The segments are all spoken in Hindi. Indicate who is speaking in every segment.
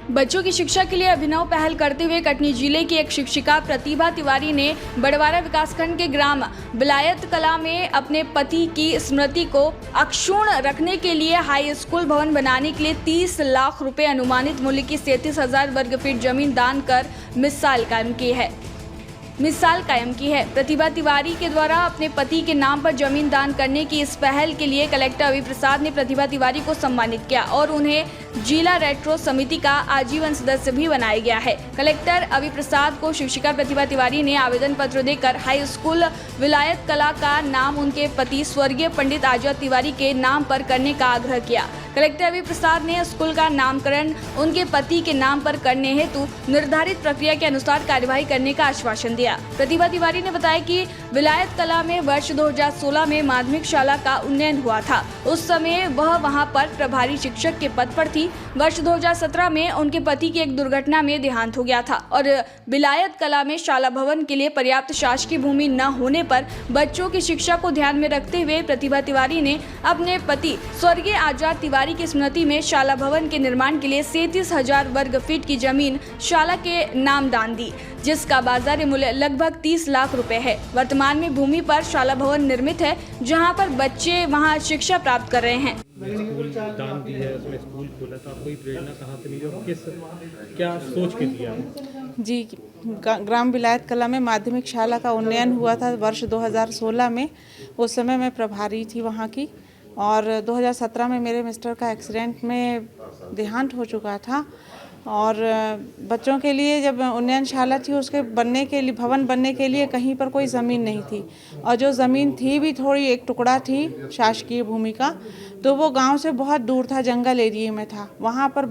Speaker 1: बच्चों की शिक्षा के लिए अभिनव पहल करते हुए कटनी जिले की एक शिक्षिका प्रतिभा तिवारी ने बड़वारा विकासखंड के ग्राम बिलायत कला में अपने पति की स्मृति को अक्षुण्ण रखने के लिए हाई स्कूल भवन बनाने के लिए 30 लाख रुपए अनुमानित मूल्य की 37,000 वर्ग फीट जमीन दान कर मिसाल कायम की है। प्रतिभा तिवारी के द्वारा अपने पति के नाम पर जमीन दान करने की इस पहल के लिए कलेक्टर अभी प्रसाद ने प्रतिभा तिवारी को सम्मानित किया और उन्हें जिला रेड क्रॉस समिति का आजीवन सदस्य भी बनाया गया है। कलेक्टर अभी प्रसाद को शिक्षिका प्रतिभा तिवारी ने आवेदन पत्र देकर हाई स्कूल विलायत कला का नाम उनके पति स्वर्गीय पंडित आजाद तिवारी के नाम पर करने का आग्रह किया। कलेक्टर अभी प्रसाद ने स्कूल का नामकरण उनके पति के नाम पर करने हेतु निर्धारित प्रक्रिया के अनुसार कार्यवाही करने का आश्वासन दिया। प्रतिभा तिवारी ने बताया कि विलायत कला में वर्ष 2016 में माध्यमिक शाला का उन्नयन हुआ था। उस समय वह वहां पर प्रभारी शिक्षक के पद पर थी। वर्ष 2017 में उनके पति की एक दुर्घटना में देहांत हो गया था और विलायत कला में शाला भवन के लिए पर्याप्त शासकीय भूमि न होने पर बच्चों की शिक्षा को ध्यान में रखते हुए प्रतिभा तिवारी ने अपने पति स्वर्गीय आजाद तिवारी की स्मृति में शाला भवन के निर्माण के लिए 37,000 वर्ग फीट की जमीन शाला के नाम दान दी, जिसका बाजारी मूल्य लगभग 30 लाख रुपए है। वर्तमान में भूमि पर शाला भवन निर्मित है, जहां पर बच्चे वहां शिक्षा प्राप्त कर रहे हैं।
Speaker 2: दान दी है, उसमें स्कूल खोला था, कोई प्रेरणा कहाँ से मिली और क्या सोच के दिया?
Speaker 3: जी, ग्राम विलायत कला में माध्यमिक शाला का उन्नयन हुआ था वर्ष 2016 में। उस समय मैं प्रभारी थी वहाँ की और 2017 में मेरे मिस्टर का एक्सीडेंट में देहांत हो चुका था और बच्चों के लिए जब उन्नयनशाला थी उसके बनने के लिए भवन बनने के लिए कहीं पर कोई ज़मीन नहीं थी और जो ज़मीन थी भी थोड़ी एक टुकड़ा थी शासकीय भूमि का, तो वो गांव से बहुत दूर था, जंगल एरिया में था। वहाँ पर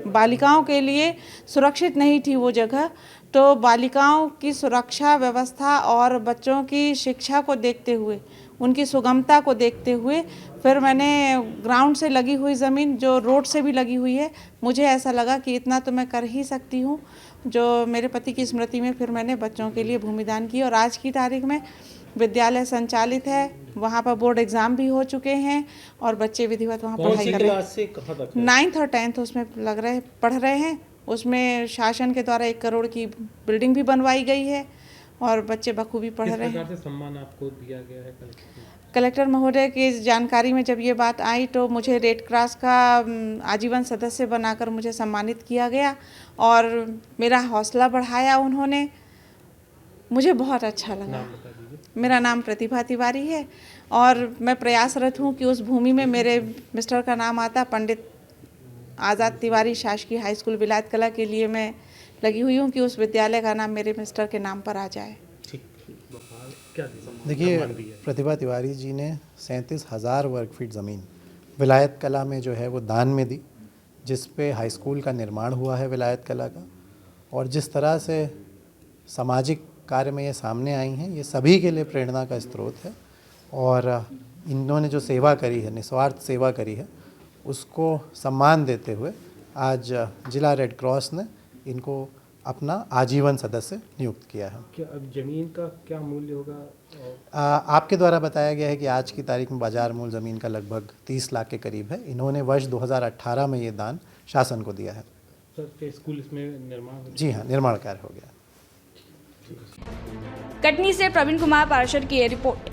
Speaker 3: बालिकाओं के लिए सुरक्षित नहीं थी वो जगह, तो बालिकाओं की सुरक्षा व्यवस्था और बच्चों की शिक्षा को देखते हुए, उनकी सुगमता को देखते हुए फिर मैंने ग्राउंड से लगी हुई ज़मीन जो रोड से भी लगी हुई है, मुझे ऐसा लगा कि इतना तो मैं कर ही सकती हूँ, जो मेरे पति की स्मृति में फिर मैंने बच्चों के लिए भूमिदान की। और आज की तारीख में विद्यालय संचालित है, वहाँ पर बोर्ड एग्ज़ाम भी हो चुके हैं और बच्चे विधिवत वहाँ पढ़ाई कर रहे हैं। 9th और 10th उसमें पढ़ रहे हैं। उसमें शासन के द्वारा 1 करोड़ की बिल्डिंग भी बनवाई गई है और बच्चे बखूबी पढ़ रहे हैं।
Speaker 2: किस प्रकार से सम्मान आपको दिया गया है?
Speaker 3: कलेक्टर महोदय की जानकारी में जब ये बात आई तो मुझे रेड क्रॉस का आजीवन सदस्य बनाकर मुझे सम्मानित किया गया और मेरा हौसला बढ़ाया उन्होंने। मुझे बहुत अच्छा लगा। मेरा नाम प्रतिभा तिवारी है और मैं प्रयासरत हूँ कि उस भूमि में मेरे मिस्टर का नाम आता। पंडित आज़ाद तिवारी शासकीय हाई स्कूल विलायत कला के लिए मैं लगी हुई हूँ कि उस विद्यालय का नाम मेरे मिस्टर के नाम पर आ जाए।
Speaker 4: देखिए, प्रतिभा तिवारी जी ने 37,000 वर्ग फीट ज़मीन विलायत कला में जो है वो दान में दी, जिस पे हाई स्कूल का निर्माण हुआ है विलायत कला का। और जिस तरह से सामाजिक कार्य में ये सामने आई हैं, ये सभी के लिए प्रेरणा का स्रोत है और इन्होंने जो सेवा करी है, निस्वार्थ सेवा करी है, उसको सम्मान देते हुए आज जिला रेड क्रॉस ने इनको अपना आजीवन सदस्य नियुक्त किया है।
Speaker 2: क्या अब ज़मीन का क्या मूल्य होगा?
Speaker 4: आपके द्वारा बताया गया है कि आज की तारीख में बाजार मूल्य ज़मीन का लगभग 30 लाख के करीब है। इन्होंने वर्ष 2018 में ये दान शासन को दिया है।
Speaker 2: सर, स्कूल इसमें निर्माण?
Speaker 4: जी हाँ, निर्माण कार्य हो गया।
Speaker 1: कटनी से प्रवीण कुमार पाराशर की रिपोर्ट।